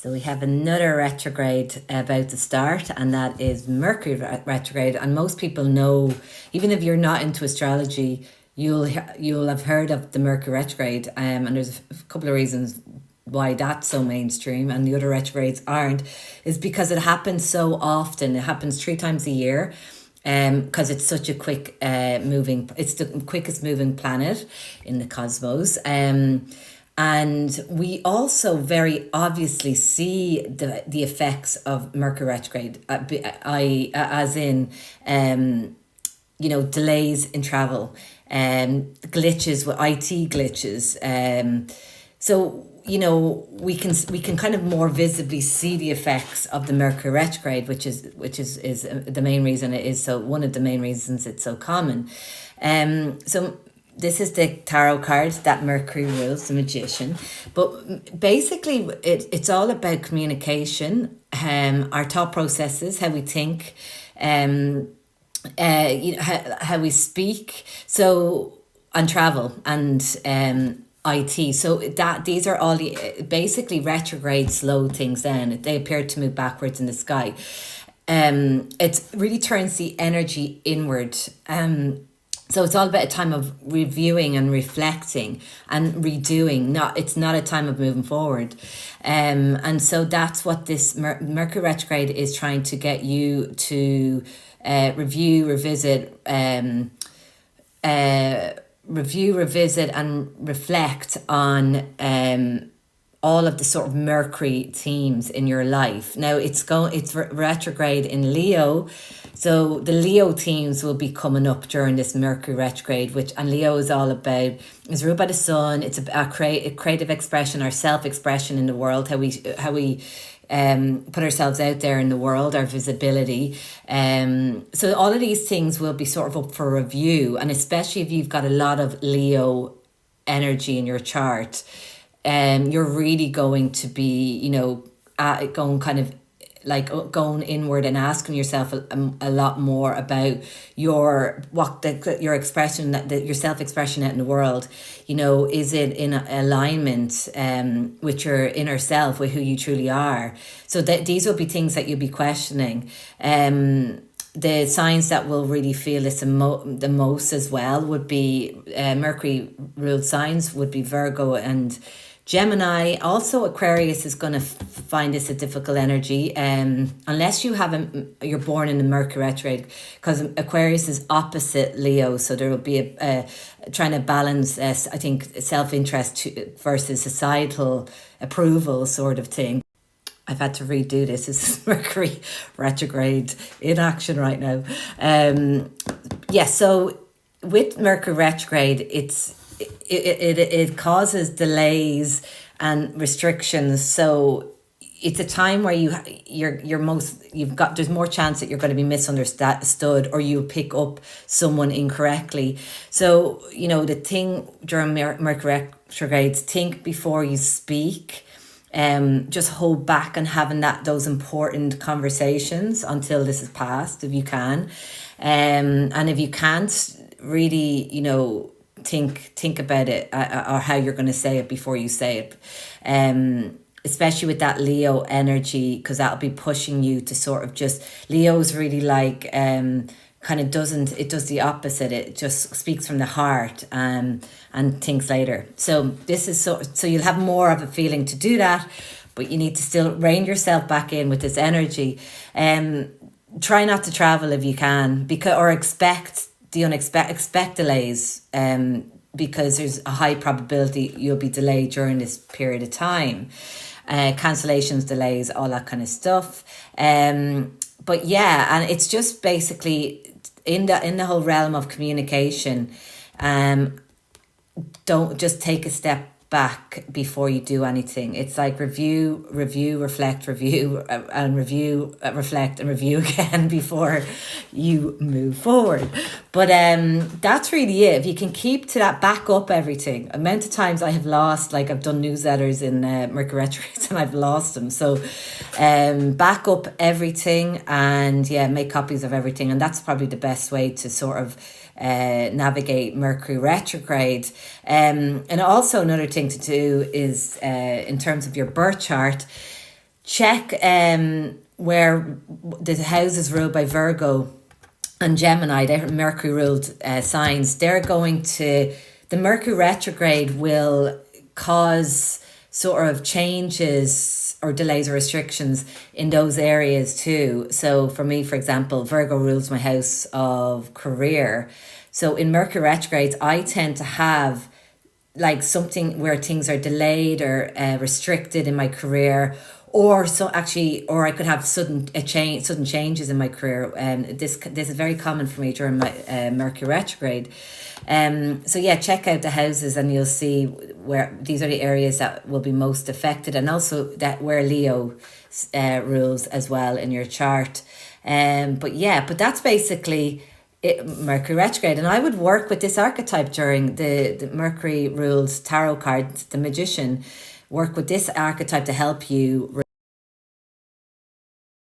So we have another retrograde about to start, and that is Mercury retrograde. And most people know, even if you're not into astrology, you'll have heard of the Mercury retrograde. And there's a couple of reasons why that's so mainstream and the other retrogrades aren't, is because it happens so often. It happens 3 times a year. Because it's such a quick it's the quickest moving planet in the cosmos. And we also very obviously see the effects of Mercury retrograde, as in, delays in travel, glitches with IT glitches. So, we can kind of more visibly see the effects of the Mercury retrograde, which is the main reason it is so, one of the main reasons it's so common. So this is the tarot card that Mercury rules, the Magician. But basically, it's all about communication, our thought processes, how we think, how we speak, so, and travel, and IT. So that these are all basically retrograde slow things down. They appear to move backwards in the sky. It really turns the energy inward. So it's all about a time of reviewing and reflecting and redoing. It's not a time of moving forward. And so that's what this Mercury retrograde is trying to get you to review, revisit, and reflect on all of the sort of Mercury themes in your life. Now it's retrograde in Leo, so the Leo themes will be coming up during this Mercury retrograde, and Leo is all about, is ruled by the sun. It's a creative expression, our self-expression in the world, how we put ourselves out there in the world, our visibility. So all of these things will be sort of up for review, and especially if you've got a lot of Leo energy in your chart, you're really going to be, going kind of like going inward and asking yourself a lot more about your expression, that your self-expression out in the world. Is it in alignment with your inner self, with who you truly are? So that these will be things that you'll be questioning. The signs that will really feel this the most as well would be Mercury ruled signs would be Virgo and Gemini. Also Aquarius is going to find this a difficult energy, unless you're born in the Mercury retrograde, because Aquarius is opposite Leo, so there will be a trying to balance, I think, self-interest versus societal approval sort of thing. I've had to redo this. This is Mercury retrograde in action right now. So with Mercury retrograde, it causes delays and restrictions. So it's a time where there's more chance that you're going to be misunderstood, or you pick up someone incorrectly. So the thing during Mercury retrogrades, think before you speak. Just hold back on having those important conversations until this is passed, if you can. And if you can't, really, think about it, or how you're going to say it before you say it. Especially with that Leo energy, because that'll be pushing you to sort of Leo's really like, it does the opposite. It just speaks from the heart, and thinks later. So this is so you'll have more of a feeling to do that, but you need to still rein yourself back in with this energy. Try not to travel if you can, expect delays, because there's a high probability you'll be delayed during this period of time. Cancellations, delays, all that kind of stuff. But yeah, and it's just basically in the whole realm of communication. Don't just take a step back before you do anything. It's like review, reflect, review, and review, reflect, and review again before you move forward. But that's really it. If you can keep to that, back up everything. The amount of times I have lost, like I've done newsletters in Mercury retrograde and I've lost them. So back up everything, and make copies of everything. And that's probably the best way to sort of navigate Mercury retrograde. And also another thing to do is, in terms of your birth chart, check where the houses ruled by Virgo and Gemini, they're Mercury ruled signs. The Mercury retrograde will cause sort of changes or delays or restrictions in those areas too. So for me, for example, Virgo rules my house of career. So in Mercury retrogrades, I tend to have like something where things are delayed or restricted in my career, or or I could have sudden changes in my career. This is very common for me during my Mercury retrograde. So yeah, check out the houses and you'll see where these are the areas that will be most affected, and also that where Leo rules as well in your chart. But that's basically Mercury retrograde, and I would work with this archetype during the Mercury rules tarot card, the Magician. Work with this archetype to help you